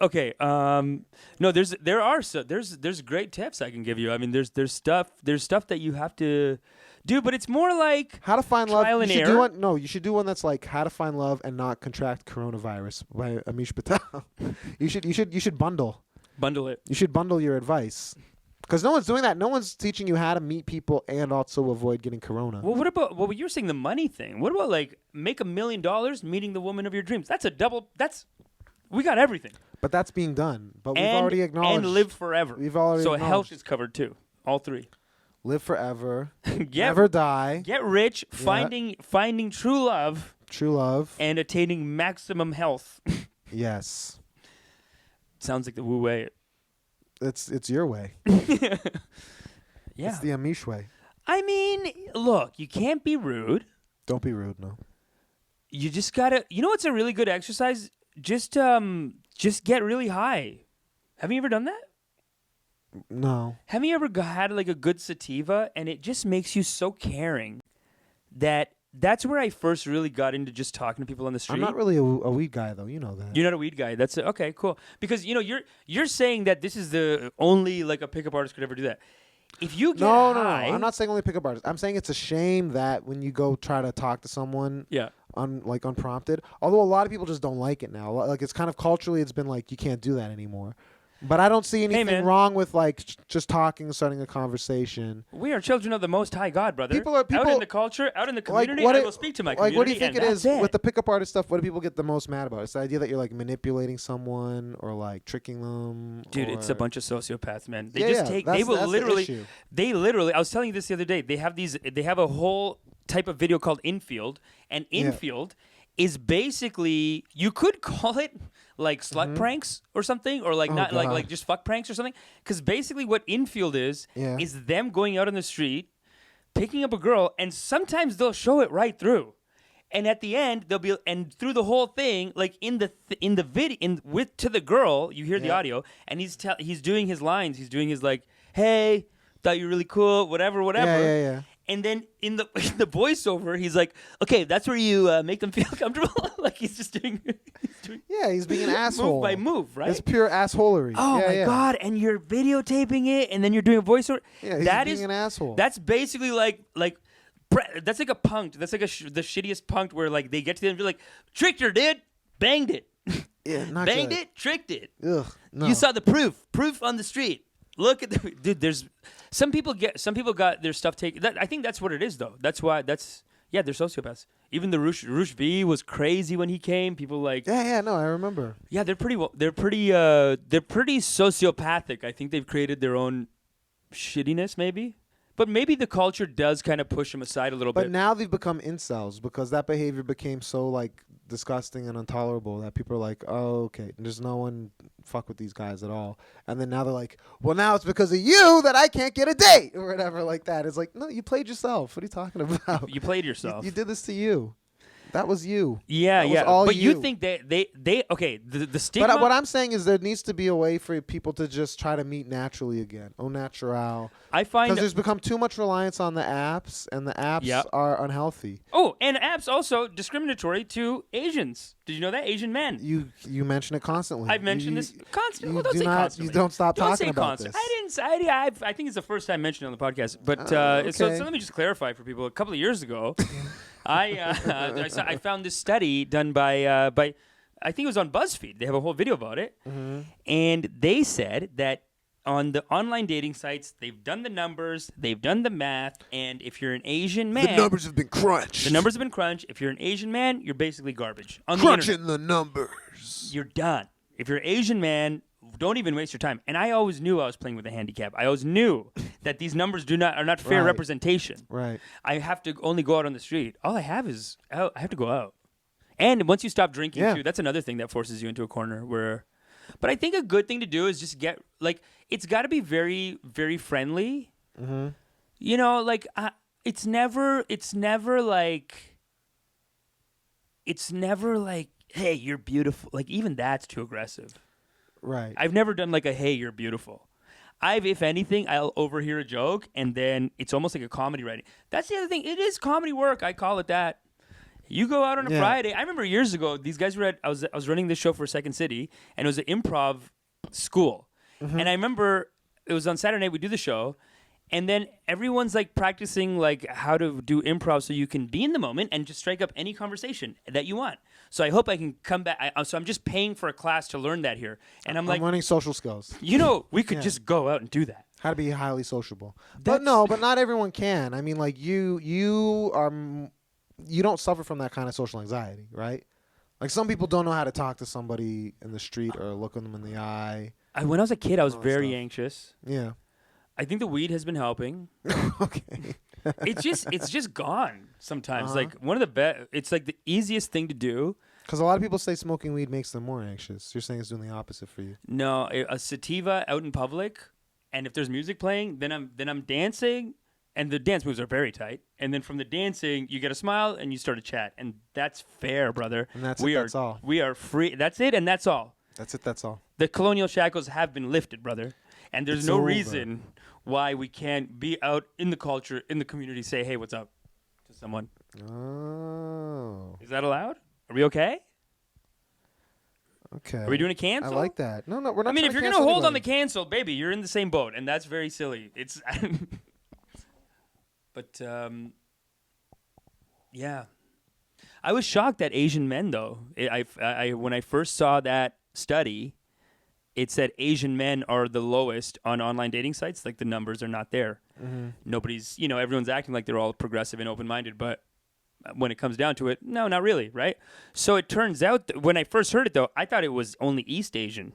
no, there's great tips I can give you. I mean, there's stuff that you have to do, but it's more like
How to find
trial
love.
and
You should do
error.
one. No, you should do one that's like how to find love and not contract coronavirus by Amish Patel. You should bundle.
Bundle it.
You should bundle your advice. Because no one's doing that. No one's teaching you how to meet people and also avoid getting corona.
Well, what about you're saying the money thing? What about like make $1 million meeting the woman of your dreams? That's a double. We got everything.
But that's being done. But we've
and,
already acknowledged.
and live forever.
We've already
so
acknowledged.
health is covered too. All three.
Live forever.
Get
Never die.
Get rich. Finding true love
True love.
and attaining maximum health.
Yes.
Sounds like the Wu Wei.
It's your way.
Yeah.
It's the Amish way.
I mean, look, you can't be rude.
Don't be rude, no.
You just gotta. You know what's a really good exercise? Just get really high. Have you ever done that?
No.
Have you ever had like a good sativa and it just makes you so caring that's where I first really got into just talking to people on the street.
I'm not really a weed guy, though. You know that.
You're not a weed guy. That's okay, cool. Because you're saying that this is the only like a pickup artist could ever do that. if you get
No,
high,
I'm not saying only pickup artists. I'm saying it's a shame that when you go try to talk to someone,
yeah.
unprompted. Although a lot of people just don't like it now. Like it's kind of culturally, it's been like you can't do that anymore. But I don't see anything
man.
wrong with like just talking, starting a conversation.
We are children of the Most High God, brother.
People
out in the culture, out in the community.
What
I will speak to my community.
Like, what do you think
and
it is
that's
with the pickup artist stuff? What do people get the most mad about? It's the idea that you're like manipulating someone or like tricking them.
Dude, it's a bunch of sociopaths, man. They
Yeah,
just
yeah,
take.
that's-
They will
that's the
literally.
issue.
They literally. I was telling you this the other day. They have these. They have a whole type of video called infield, and infield is basically, you could call it like slut pranks or something, or like not
God.
like just fuck pranks or something. Because basically, what infield is them going out on the street, picking up a girl, and sometimes they'll show it right through. And at the end, they'll be, and through the whole thing, like in the video, to the girl, you hear the audio, and he's doing his lines. He's doing his like, "Hey, thought you were really cool," whatever.
Yeah.
And then in the voiceover, he's like, "Okay, that's where you make them feel comfortable." Like he's doing.
He's being an asshole.
Move by move, right?
It's pure assholery.
Oh my God! And you're videotaping it, and then you're doing a voiceover.
Yeah, he's being an asshole.
That's basically like that's like a punked. That's like the shittiest punked where like they get to the end and be like, "Tricked her, dude. Banged it.
Yeah, not
banged
good.
it. Tricked it.
Ugh, no.
You saw the proof on the street. Look at the dude. There's some people got their stuff taken. I think that's what it is though. That's why they're sociopaths. Even the Roosh V was crazy when he came. People like
no, I remember.
Yeah, they're pretty sociopathic. I think they've created their own shittiness, maybe. But maybe the culture does kind of push them aside a little bit.
But now they've become incels because that behavior became so like disgusting and intolerable that people are like, oh, okay, there's no one fuck with these guys at all. And then now they're like, well, now it's because of you that I can't get a date or whatever like that. It's like, no, you played yourself. What are you talking about?
You played yourself.
You did this to you. That was you.
Yeah,
that was all
but
you.
you think they okay, the stigma.
But what I'm saying is there needs to be a way for people to just try to meet naturally again. Au natural.
I find
because there's become too much reliance on the apps, and the apps are unhealthy.
Oh, and apps also discriminatory to Asians. Did you know that? Asian men.
You mention it constantly.
I've mentioned this constantly. Well, don't
do
say
not,
constantly.
You don't stop
Don't
talking
say
about
constant.
this.
I didn't say. I think it's the first time mentioned on the podcast. But
okay.
so let me just clarify for people. A couple of years ago, I found this study done by I think it was on BuzzFeed. They have a whole video about it, and they said that on the online dating sites, they've done the numbers, they've done the math, and if you're an Asian man,
the numbers have been crunched.
If you're an Asian man, you're basically garbage. On
Crunching the numbers.
You're done. If you're an Asian man, don't even waste your time. And I always knew I was playing with a handicap. I always knew that these numbers are not fair representation.
Right.
I have to only go out on the street. All I have is I have to go out. And once you stop drinking too, that's another thing that forces you into a corner where. But I think a good thing to do is just get like it's got to be very very friendly. Mm-hmm. You know, like it's never like hey, you're beautiful. Like even that's too aggressive.
Right.
I've never done like a hey, you're beautiful. If anything, I'll overhear a joke and then it's almost like a comedy writing. That's the other thing. It is comedy work. I call it that. You go out on a Friday. I remember years ago, these guys were at. I was running this show for Second City, and it was an improv school. Mm-hmm. And I remember it was on Saturday night. We do the show, and then everyone's like practicing like how to do improv so you can be in the moment and just strike up any conversation that you want. So I hope I can come back. So I'm just paying for a class to learn that here, and I'm learning
social skills.
You know, we could just go out and do that.
How to be highly sociable. But not everyone can. I mean, like you are. You don't suffer from that kind of social anxiety, right? Like some people don't know how to talk to somebody in the street or look them in the eye.
When I was a kid, I was very anxious.
Yeah.
I think the weed has been helping.
Okay.
It's just gone sometimes. Like one of the best. It's like the easiest thing to do.
Because a lot of people say smoking weed makes them more anxious. You're saying it's doing the opposite for you.
No, a sativa out in public, and if there's music playing, then I'm dancing. And the dance moves are very tight. And then from the dancing, you get a smile and you start to chat. And that's fair, brother.
And that's all.
We are free. That's it, and that's all.
That's all.
The colonial shackles have been lifted, brother. And there's no reason why we can't be out in the culture, in the community, say, hey, what's up to someone.
Oh.
Is that allowed? Are we okay?
Okay.
Are we doing a cancel?
I like that. No, we're not.
I mean,
trying
if
to
you're
cancel
gonna hold on the
anybody.
cancel, baby, you're in the same boat, and that's very silly. It's, but yeah, I was shocked at Asian men though. I when I first saw that study, it said Asian men are the lowest on online dating sites. Like the numbers are not there. Nobody's, everyone's acting like they're all progressive and open-minded, but when it comes down to it, no, not really, right? So it turns out when I first heard it, though, I thought it was only East Asian.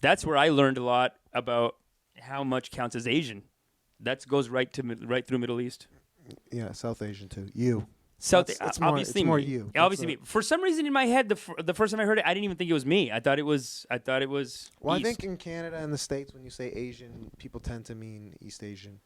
That's where I learned a lot about how much counts as Asian. That goes right through Middle East.
Yeah, South Asian too. You.
South,
It's
obviously
more
me.
you.
Obviously me. For some reason in my head, the first time I heard it, I didn't even think it was me. I thought it was.
Well,
East.
I think in Canada and the States, when you say Asian, people tend to mean East Asian.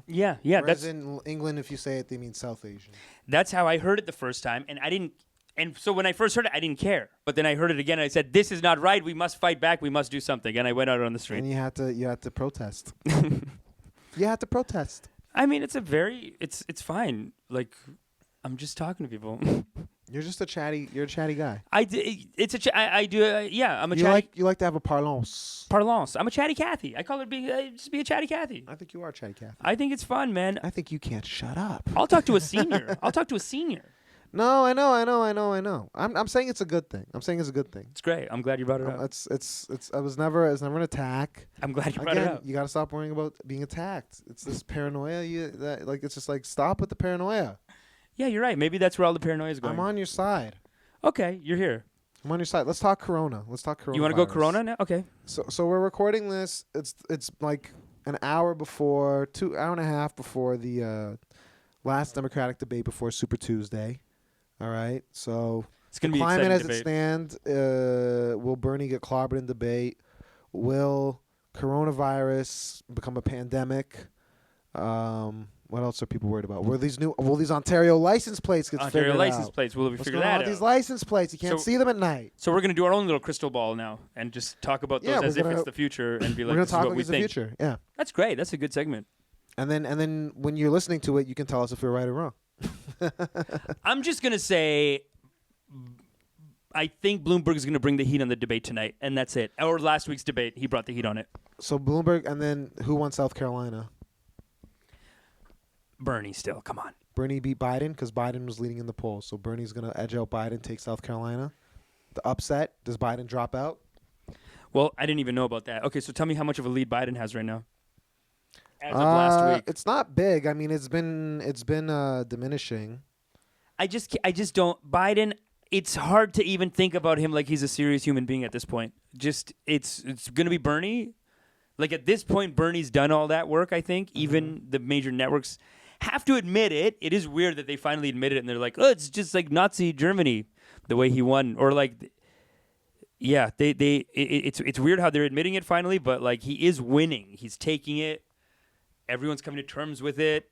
Yeah.
Whereas
That's
in England, if you say it, they mean South Asian.
that's how I heard it the first time, and I didn't. And so when I first heard it, I didn't care. But then I heard it again, and I said, "This is not right. We must fight back. We must do something." And I went out on the street.
And you had to protest. You had to protest.
I mean, it's fine. Like, I'm just talking to people.
You're a chatty guy.
I do. Yeah, I'm a
You
chatty.
you like to have a parlance.
Parlance. I'm a chatty Cathy. I call it just be a chatty Cathy.
I think you are chatty Cathy.
I think it's fun, man.
I think you can't shut up.
I'll talk to a senior.
No, I know. I'm saying it's a good thing.
It's great. I'm glad you brought it up.
It's it was never an attack.
I'm glad you brought it
Again,
up.
you got to stop worrying about being attacked. It's this paranoia. It's just like stop with the paranoia.
Yeah, you're right. Maybe that's where all the paranoia is going.
I'm on your side.
Okay, you're here.
I'm on your side. Let's talk Corona.
You want to go Corona now? Okay.
So we're recording this. It's like an hour before, hour and a half before the last Democratic debate before Super Tuesday. All right. So
It's gonna be
climate
exciting
as
debate.
it stands. Will Bernie get clobbered in debate? Will coronavirus become a pandemic? What else are people worried about? Will these Ontario license plates get figured
Ontario
out?
license plates. Will we
What's
figure
going on
that
with
out?
these license plates? You can't
So-
see them at night.
So we're gonna do our own little crystal ball now and just talk about those
Yeah,
as
we're
if
gonna-
it's the future and be
We're
like,
gonna
this is
talk
what
like
we
it's the
think.
future. Yeah.
That's great. That's a good segment.
And then when you're listening to it, you can tell us if we're right or wrong.
I'm just gonna say, I think Bloomberg is gonna bring the heat on the debate tonight, and that's it. Or last week's debate, he brought the heat on it.
So Bloomberg, and then who won South Carolina?
Bernie still. Come on.
Bernie beat Biden because Biden was leading in the polls. So Bernie's going to edge out Biden, take South Carolina. The upset, does Biden drop out?
Well, I didn't even know about that. Okay, so tell me how much of a lead Biden has right now. As of last week.
It's not big. I mean, it's been diminishing.
I just don't. Biden, it's hard to even think about him like he's a serious human being at this point. Just, it's going to be Bernie. Like at this point, Bernie's done all that work, I think. Even the major networks have to admit it. It is weird that they finally admitted it and they're like, oh, it's just like Nazi Germany, the way he won. Or like, yeah, it's weird how they're admitting it finally, but like he is winning. He's taking it. Everyone's coming to terms with it.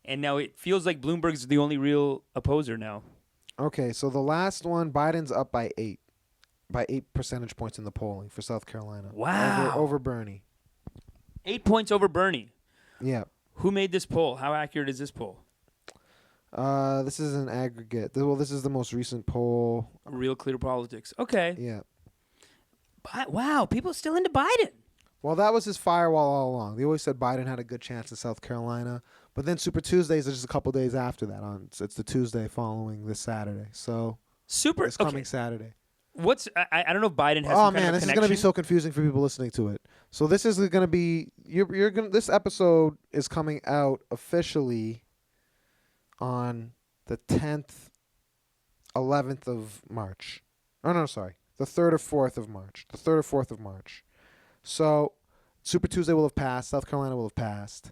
And now it feels like Bloomberg's the only real opposer now.
Okay, so the last one, Biden's up by 8 percentage points in the polling for South Carolina.
Wow.
Over Bernie.
8 points over Bernie.
Yeah.
Who made this poll? How accurate is this poll?
This is an aggregate. Well, this is the most recent poll.
Real Clear Politics. Okay.
Yeah.
Wow, people still into Biden.
Well, that was his firewall all along. They always said Biden had a good chance in South Carolina. But then Super Tuesdays is just a couple days after that. It's the Tuesday following this Saturday. So it's coming Saturday.
What's I don't know if Biden has
Oh
some kind
man,
of
this is
connection.
going to be so confusing for people listening to it. So this is going to be this episode is coming out officially on the 10th, 11th of March. Oh no, sorry. The 3rd or 4th of March. The 3rd or 4th of March. So Super Tuesday will have passed, South Carolina will have passed.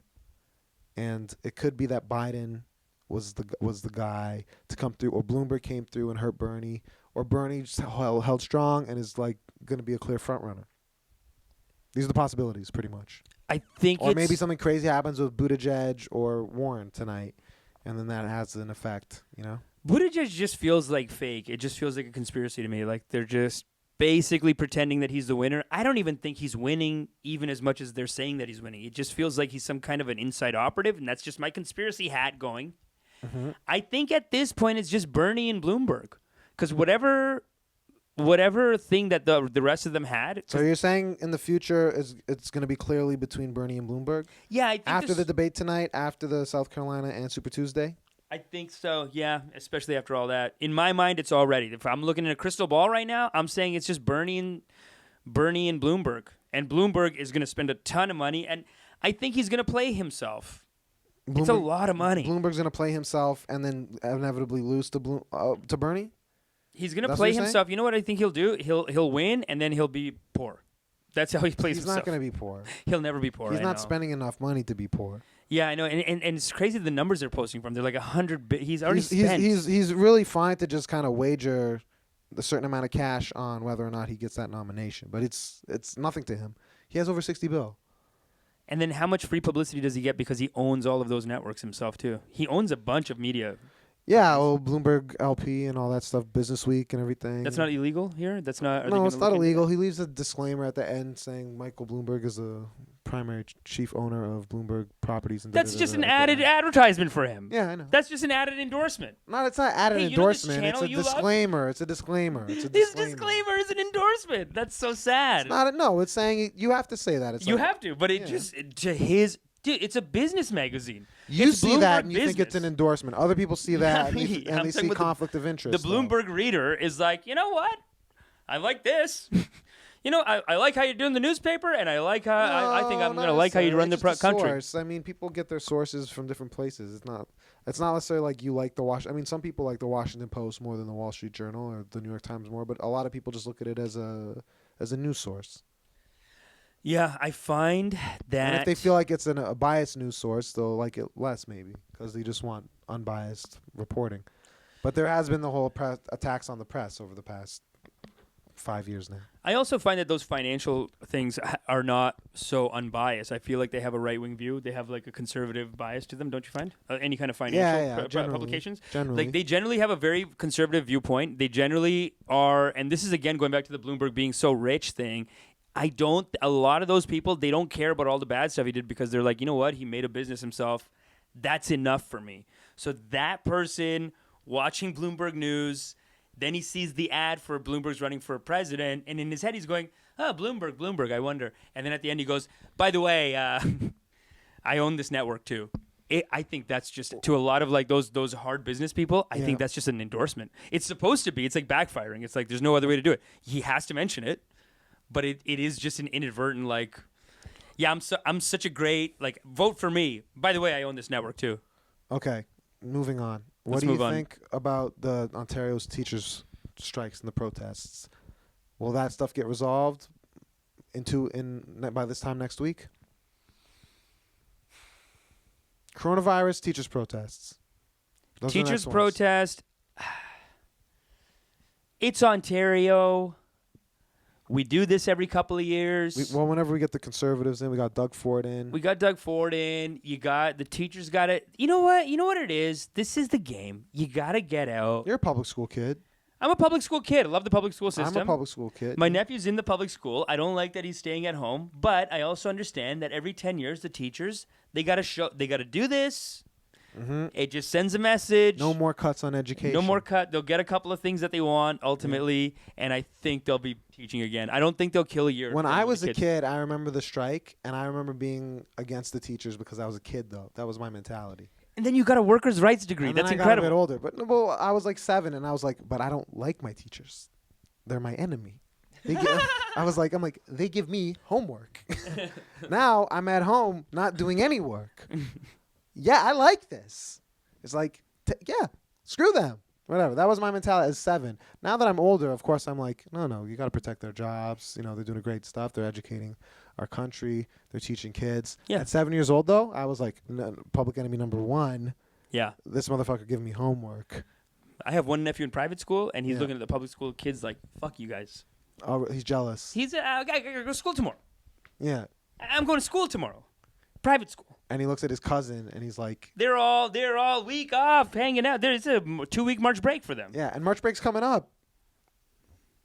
And it could be that Biden was the guy to come through, or Bloomberg came through and hurt Bernie, or Bernie just held strong and is like going to be a clear front runner. These are the possibilities, pretty much.
I think
Or maybe something crazy happens with Buttigieg or Warren tonight, and then that has an effect, you know?
Buttigieg just feels like fake. It just feels like a conspiracy to me. Like they're just basically pretending that he's the winner. I don't even think he's winning even as much as they're saying that he's winning. It just feels like he's some kind of an inside operative, and that's just my conspiracy hat going. I think at this point it's just Bernie and Bloomberg. Because whatever whatever thing that the rest of them had.
So you're saying in the future it's going to be clearly between Bernie and Bloomberg?
Yeah, I think
after the debate tonight, after the South Carolina and Super Tuesday?
I think so, yeah, especially after all that. In my mind, it's already. If I'm looking at a crystal ball right now, I'm saying it's just Bernie and Bloomberg. And Bloomberg is going to spend a ton of money, and I think he's going to play himself. It's a lot of money.
Bloomberg's going to play himself and then inevitably lose to Bernie?
He's going to play himself. You know what I think he'll do? He'll win, and then he'll be poor. That's how he plays himself.
He's not going to be poor.
He'll never be poor.
He's not spending enough money to be poor.
Yeah, I know, and it's crazy the numbers they're posting from. They're like 100. He's already spent.
He's really fine to just kind of wager a certain amount of cash on whether or not he gets that nomination, but it's nothing to him. He has over $60 billion.
And then how much free publicity does he get because he owns all of those networks himself too? He owns a bunch of media.
Yeah, Bloomberg LP and all that stuff, Business Week and everything.
That's not illegal here? That's not.
No, it's not illegal. He leaves a disclaimer at the end saying Michael Bloomberg is the primary chief owner of Bloomberg Properties. And
that's just an added advertisement for him.
Yeah, I know.
That's just an added endorsement.
No, it's not added endorsement. It's a disclaimer. It's a disclaimer.
This disclaimer is an endorsement. That's so sad.
It's not. No, it's saying you have to say that.
You have to, but it just to his. Dude, it's a business magazine.
You
it's
see
Bloomberg
that and you
business.
think it's an endorsement. Other people see that and they see conflict of interest.
The Bloomberg reader is like, you know what? I like this. You know, I like how you're doing the newspaper, and I like how I think I'm going to like how you run the country.
Source. I mean, people get their sources from different places. It's not necessarily like you like the I mean, some people like the Washington Post more than the Wall Street Journal or the New York Times more, but a lot of people just look at it as a news source.
Yeah, I find that...
And if they feel like it's a biased news source, they'll like it less maybe because they just want unbiased reporting. But there has been the whole attacks on the press over the past 5 years now.
I also find that those financial things are not so unbiased. I feel like they have a right-wing view. They have like a conservative bias to them, don't you find? Any kind of financial publications?
Generally.
Like they generally have a very conservative viewpoint. They generally are, and this is again going back to the Bloomberg being so rich thing, a lot of those people, they don't care about all the bad stuff he did because they're like, you know what? He made a business himself. That's enough for me. So that person watching Bloomberg News, then he sees the ad for Bloomberg's running for president, and in his head he's going, oh, Bloomberg, I wonder. And then at the end he goes, by the way, I own this network too. I think that's just, to a lot of like those hard business people, I think that's just an endorsement. It's supposed to be. It's like backfiring. It's like there's no other way to do it. He has to mention it. But it is just an inadvertent, like, yeah, I'm such a great, like, vote for me. By the way, I own this network, too.
Okay, moving on. What do you think about the Ontario's teachers' strikes and the protests? Will that stuff get resolved by this time next week? Coronavirus, teachers' protests.
Teachers' protest. It's Ontario. We do this every couple of years.
Whenever we get the Conservatives in, we got Doug Ford in.
You got the teachers got it. You know what? You know what it is? This is the game. You got to get out.
You're a public school kid.
I'm a public school kid. I love the public school system.
I'm a public school kid.
My nephew's in the public school. I don't like that he's staying at home, but I also understand that every 10 years, the teachers, they got to do this. Mm-hmm. It just sends a message.
No more cuts on education.
No more cut. They'll get a couple of things that they want ultimately, and I think they'll be teaching again. I don't think they'll kill a year.
When I was a kid, I remember the strike, and I remember being against the teachers because I was a kid, though. That was my mentality.
And then you got a workers' rights degree. That's incredible.
I got a bit older, but I was like 7, and I was like, but I don't like my teachers. They're my enemy. I'm like, they give me homework. Now I'm at home not doing any work. Yeah, I like this. It's like, screw them. Whatever. That was my mentality as 7. Now that I'm older, of course, I'm like, no, you got to protect their jobs. You know, they're doing great stuff. They're educating our country. They're teaching kids. Yeah. At 7 years old, though, I was like, public enemy number 1. Yeah. This motherfucker giving me homework.
I have one nephew in private school, and he's looking at the public school kids like, fuck you guys.
Oh, he's jealous.
I got to go to school tomorrow.
Yeah.
I'm going to school tomorrow. Private school.
And he looks at his cousin, and he's like...
They're all week off, hanging out. There's a 2-week March break for them.
Yeah, and March break's coming up.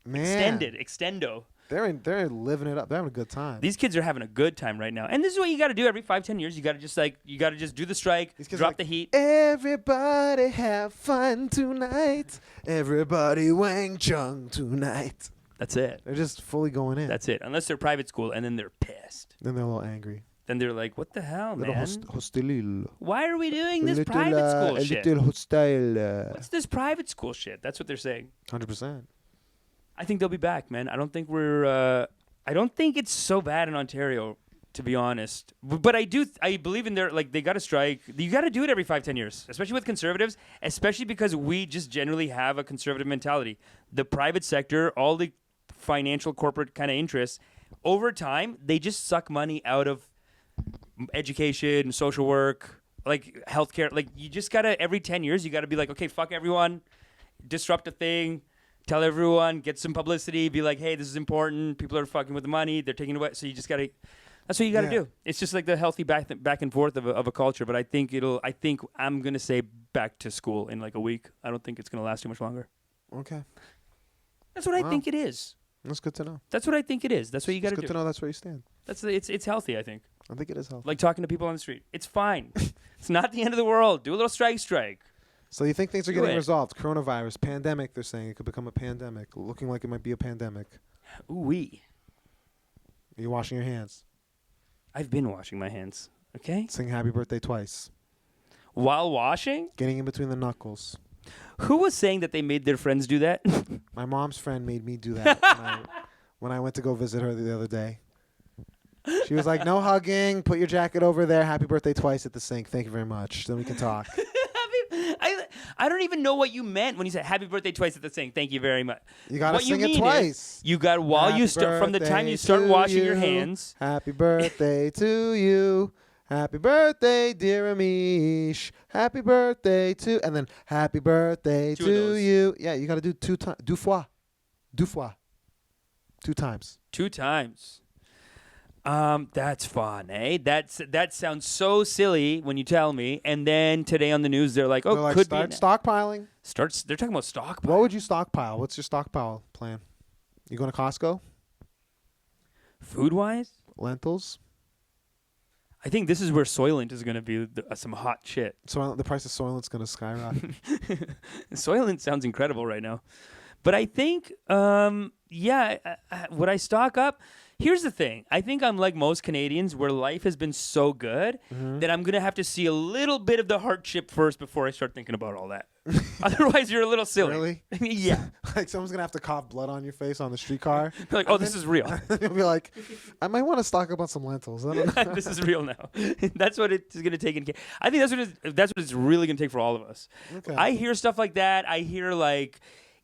Man.
Extendo.
They're living it up. They're having a good time.
These kids are having a good time right now. And this is what you got to do every 5-10 years. You got to just do the strike, drop the heat.
Everybody have fun tonight. Everybody Wang Chung tonight.
That's it.
They're just fully going in.
That's it. Unless they're private school, and then they're pissed.
Then they're a little angry.
Then they're like, what the hell, man?
Hostile.
Why are we doing this private school shit?
A little hostile.
What's this private school shit? That's what they're saying.
100%.
I think they'll be back, man. I don't think I don't think it's so bad in Ontario, to be honest. But I believe in they got to strike. You got to do it every 5-10 years, especially with conservatives, especially because we just generally have a conservative mentality. The private sector, all the financial corporate kind of interests, over time, they just suck money out of education, social work, like healthcare. Like you just got to, every 10 years, you got to be like, okay, fuck everyone, disrupt a thing. Tell everyone, get some publicity, be like, hey, this is important. People are fucking with the money. They're taking it away. So you just got to, that's what you got to do. It's just like the healthy back and forth of a culture. But I think I'm going to say back to school in like a week. I don't think it's going to last too much longer.
Okay.
That's what I think it is.
That's good to know.
That's what I think it is. That's what you got to do.
It's good to know that's where you stand.
It's healthy, I think.
I think it is healthy.
Like talking to people on the street. It's fine. It's not the end of the world. Do a little strike.
So you think things are getting resolved? Coronavirus, pandemic, they're saying it could become a pandemic. Looking like it might be a pandemic.
Ooh-wee.
Are you washing your hands?
I've been washing my hands. Okay?
Sing happy birthday twice.
While washing?
Getting in between the knuckles.
Who was saying that they made their friends do that?
My mom's friend made me do that when I went to go visit her the other day. She was like, no hugging. Put your jacket over there. Happy birthday twice at the sink. Thank you very much. Then we can talk.
I don't even know what you meant when you said happy birthday twice at the sink. Thank you very much.
You got to sing it twice.
You got from the time you start washing your hands.
Happy birthday to you. Happy birthday, dear Amish. Happy birthday to, and then happy birthday to you. Yeah, you got to do 2 times. Deux fois. 2 times.
2 times. That's fun, eh? That sounds so silly when you tell me. And then today on the news, they're like, "Oh, could
start stockpiling."
They're talking about stockpile.
What would you stockpile? What's your stockpile plan? You going to Costco?
Food-wise,
lentils.
I think this is where Soylent is going to be some hot shit.
So the price of Soylent's going to skyrocket.
Soylent sounds incredible right now, but I think, would I stock up? Here's the thing. I think I'm like most Canadians where life has been so good that I'm going to have to see a little bit of the hardship first before I start thinking about all that. Otherwise, you're a little silly.
Really?
Yeah.
Like someone's going to have to cough blood on your face on the streetcar.
Like, oh, this is real.
You'll be like, I might want to stock up on some lentils. I don't know.
This is real now. That's what it's going to take in care. I think that's what it's really going to take for all of us. Okay. I hear stuff like that. I hear like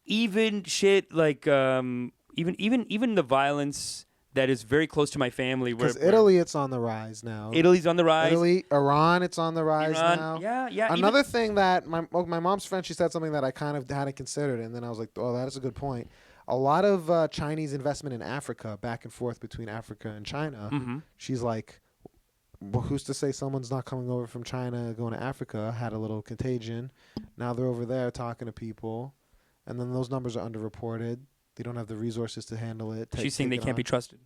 even shit like even the violence that is very close to my family.
Because Italy, it's on the rise now.
Italy's on the rise.
Iran, it's on the rise now.
Yeah.
Another thing that my mom's friend, she said something that I kind of hadn't considered, and then I was like, oh, that is a good point. A lot of Chinese investment in Africa, back and forth between Africa and China. Mm-hmm. She's like, well, who's to say someone's not coming over from China, going to Africa, had a little contagion. Now they're over there talking to people, and then those numbers are underreported. They don't have the resources to handle it.
She's saying they can't be trusted.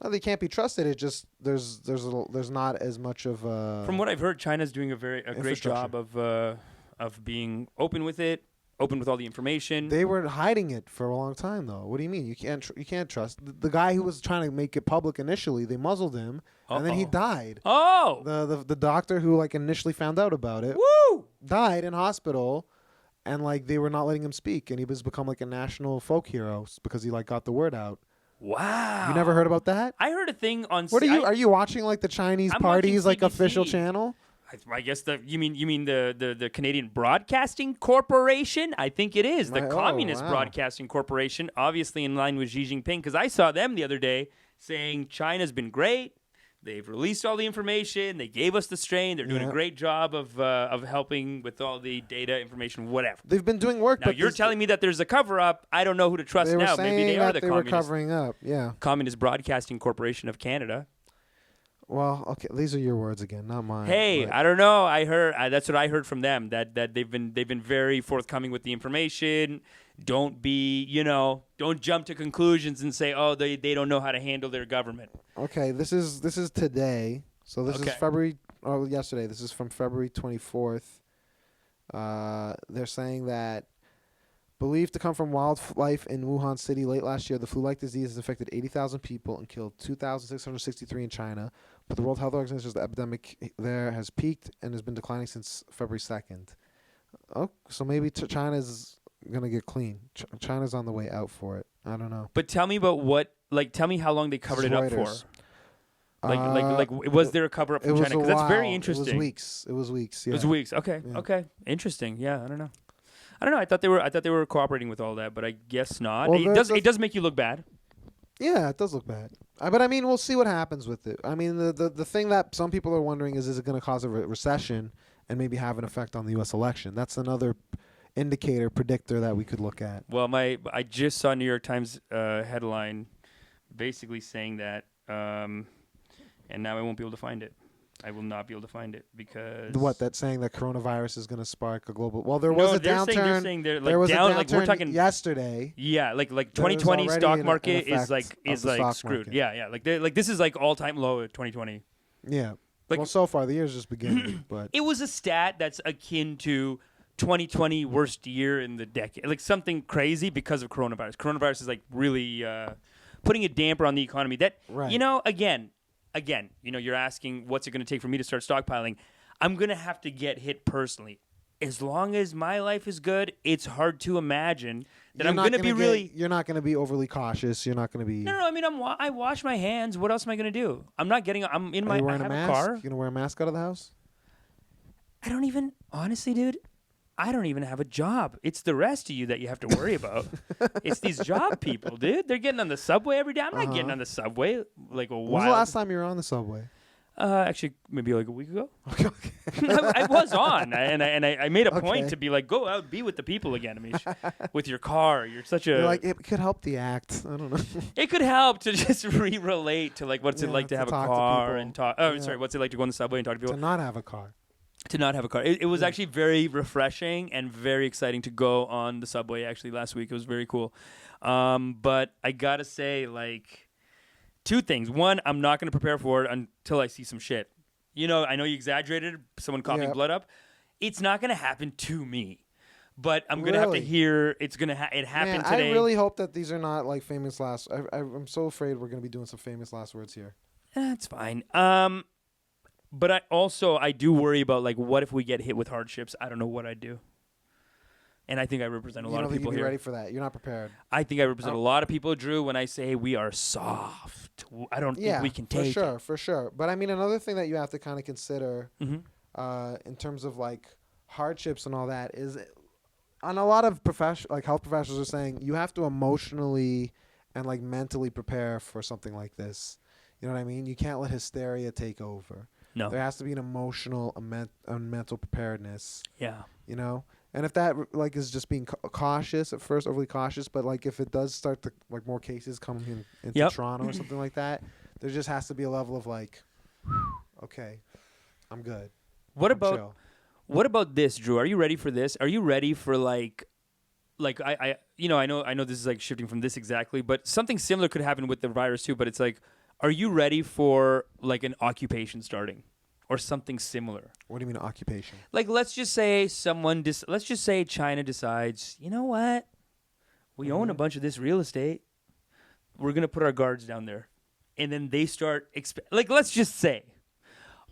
No, they can't be trusted. It just there's not as much of
From what I've heard, China's doing a great job of being open with it, open with all the information.
They were hiding it for a long time, though. What do you mean? You can't trust the guy who was trying to make it public initially. They muzzled him, and then he died.
Oh,
the doctor who like initially found out about it, died in hospital. And like they were not letting him speak, and he was become like a national folk hero because he like got the word out.
Wow!
You never heard about that?
I heard a thing on.
What are you watching like the Chinese parties like official channel?
I guess you mean the Canadian Broadcasting Corporation? I think it is the Communist Broadcasting Corporation, obviously in line with Xi Jinping. Because I saw them the other day saying China's been great. They've released all the information. They gave us the strain. They're doing a great job of helping with all the data, information, whatever.
They've been doing work.
Now, you're telling me that there's a cover-up. I don't know who to trust now. Maybe they are the
they were covering up. Yeah.
Communist Broadcasting Corporation of Canada.
Well, okay, these are your words again, not mine.
Hey, I don't know. I heard that's what I heard from them. That they've been very forthcoming with the information. Don't don't jump to conclusions and say, oh, they don't know how to handle their government.
Okay, this is today. So this is February. Oh, yesterday. This is from February 24th. They're saying that believed to come from wildlife in Wuhan City late last year, the flu-like disease has affected 80,000 people and killed 2,663 in China. But the World Health Organization says the epidemic there has peaked and has been declining since February 2nd. Oh, so maybe China's gonna get clean. China's on the way out for it. I don't know.
But tell me about tell me how long they covered it up for.
Reuters.
Was there a cover up from China? Because that's very interesting.
It was weeks. Yeah.
It was weeks. Okay.
Yeah.
Okay. Interesting. Yeah. I don't know. I thought they were cooperating with all that, but I guess not.
Well,
it does make you look bad.
Yeah, it does look bad. But I mean, we'll see what happens with it. I mean, the thing that some people are wondering is it going to cause a recession and maybe have an effect on the U.S. election? That's another predictor that we could look at.
Well, I just saw a New York Times headline basically saying that, and now I won't be able to find it. I will not be able to find it because
that's saying that coronavirus is going to spark a global. Well, there was a downturn.
There was
down,
a downturn. We're talking
yesterday.
Yeah, like 2020 stock market is screwed.
Market.
Yeah. Like this is like all time low at 2020.
Yeah.
Like,
well, so far the year's just beginning, but
it was a stat that's akin to 2020 worst year in the decade, like something crazy because of coronavirus. Coronavirus is like really putting a damper on the economy. That again, you're asking what's it going to take for me to start stockpiling. I'm going to have to get hit personally. As long as my life is good, it's hard to imagine that I'm going to be really.
You're not going to be overly cautious. You're not going to be.
No. I mean, I wash my hands. What else am I going to do? I'm not getting. I'm in my.
Are you wearing
I have
a mask?
a car.
You going to wear a mask out of the house?
I don't even. Honestly, dude. I don't even have a job. It's the rest of you that you have to worry about. It's these job people, dude. They're getting on the subway every day. I'm not getting on the subway like a while.
When was the last time you were on the subway?
Actually, maybe like a week ago.
Okay.
I was on, and I made a point to be like, go out, be with the people again, Amish. With your car, you're such a.
You're like, it could help the act. I don't know.
It could help to just relate to like what's it like to have a car and talk. Oh, sorry, what's it like to go on the subway and talk to people?
To not have a car.
To not have a car. It was actually very refreshing and very exciting to go on the subway actually last week. It was very cool. But I got to say, like, two things. One, I'm not going to prepare for it until I see some shit. I know you exaggerated. Someone coughing blood up. It's not going to happen to me. But I'm going to have to hear it happened today.
I really hope that these are not like famous last. I'm so afraid we're going to be doing some famous last words here.
That's fine. But I do worry about, like, what if we get hit with hardships? I don't know what I'd do. And I think I represent a lot of people
here.
You're
ready for that. You're not prepared.
I think I represent a lot of people, Drew, when I say we are soft. I don't think we can take it.
For sure. But, I mean, another thing that you have to kind of consider in terms of, like, hardships and all that is on a lot of health professionals are saying you have to emotionally and, like, mentally prepare for something like this. You know what I mean? You can't let hysteria take over.
No.
There has to be an emotional and mental preparedness.
Yeah.
And if that like is just being cautious at first, overly cautious, but like if it does start to like more cases coming into Toronto or something like that, there just has to be a level of like, okay, I'm good.
What about this, Drew? Are you ready for this? Are you ready for like I know this is like shifting from this exactly, but something similar could happen with the virus too. But it's like, are you ready for like an occupation starting? Or something similar.
What do you mean occupation?
Like, let's just say China decides, you know what? We own a bunch of this real estate. We're going to put our guards down there. And then they start, let's just say,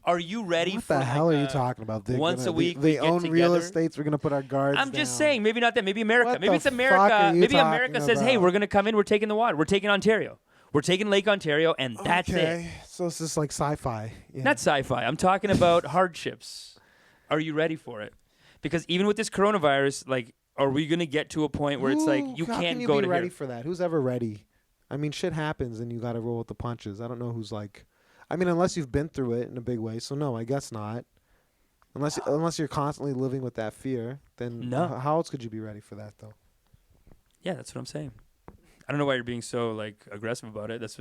are you ready for
what the hell are you talking about?
Once a week,
they own real estates. We're going to put our guards
I'm just saying, maybe not that. Maybe America.
What
maybe it's America. Maybe America says, hey, we're going to come in. We're taking the water. We're taking Ontario. We're taking Lake Ontario, and that's it.
So it's just like sci-fi. Yeah.
Not sci-fi. I'm talking about hardships. Are you ready for it? Because even with this coronavirus, like, are we going to get to a point where it's like you can't go to here? How can you be
ready for that? Who's ever ready? I mean, shit happens, and you got to roll with the punches. I don't know who's like. I mean, unless you've been through it in a big way. So no, I guess not. Unless you're constantly living with that fear, then how else could you be ready for that though?
Yeah, that's what I'm saying. I don't know why you're being so like aggressive about it. That's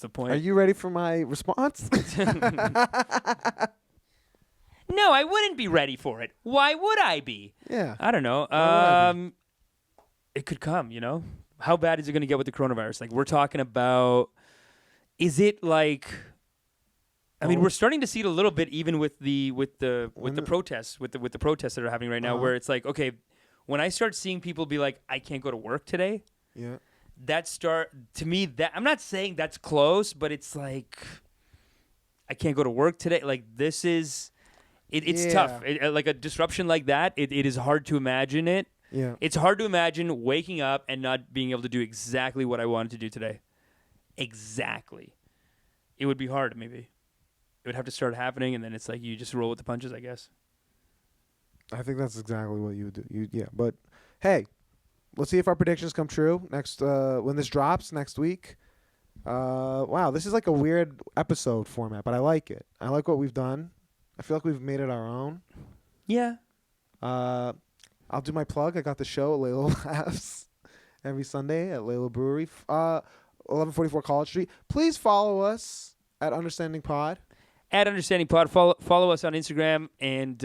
the point.
Are you ready for my response?
No, I wouldn't be ready for it. Why would I be?
Yeah.
I don't know. it could come. How bad is it going to get with the coronavirus? Like we're talking about, is it like? I mean, we're starting to see it a little bit, even with the protests, with the protests that are happening right now, where it's like, okay, when I start seeing people be like, I can't go to work today.
Yeah.
To me, that I'm not saying that's close, but it's like, I can't go to work today. Like this is, it's tough. Like a disruption like that, it is hard to imagine it.
Yeah.
It's hard to imagine waking up and not being able to do exactly what I wanted to do today. Exactly. It would be hard, maybe. It would have to start happening, and then it's like you just roll with the punches, I guess.
I think that's exactly what you would do. But hey, let's see if our predictions come true next when this drops next week. Wow, this is like a weird episode format, but I like it. I like what we've done. I feel like we've made it our own.
Yeah.
I'll do my plug. I got the show at Layla Laughs every Sunday at Layla Brewery, 1144 College Street. Please follow us at Understanding Pod.
At Understanding Pod. Follow us on Instagram, and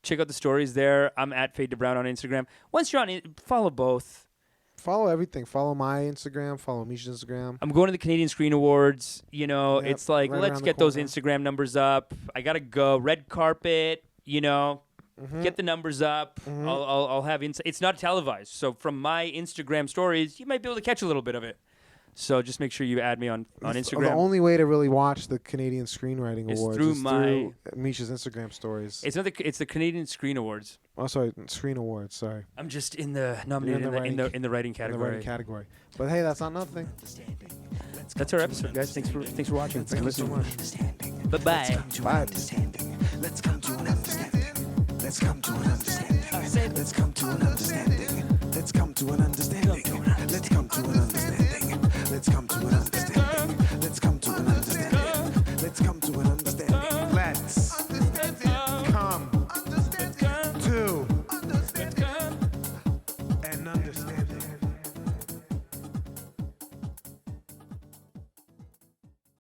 check out the stories there. I'm at Fade to Brown on Instagram. Once you're on follow both.
Follow everything. Follow my Instagram. Follow Misha's Instagram.
I'm going to the Canadian Screen Awards. It's like,
right
let's
around
get
the
those
corner.
Instagram numbers up. I got to go. Red carpet, get the numbers up. I'll have it's not televised. So from my Instagram stories, you might be able to catch a little bit of it. So just make sure you add me on Instagram.
The only way to really watch the Canadian Screenwriting
Is
Awards
through
is through Misha's Instagram stories.
It's the Canadian Screen Awards.
Oh, sorry, Screen Awards. Sorry.
I'm just nominated in the writing category.
In the writing category. But hey, that's not nothing.
That's our episode, guys. Thanks for watching.
Thank you so much.
Bye-bye.
Bye.
Let's come to an understanding. Let's come to an understanding. Let's come to an understanding.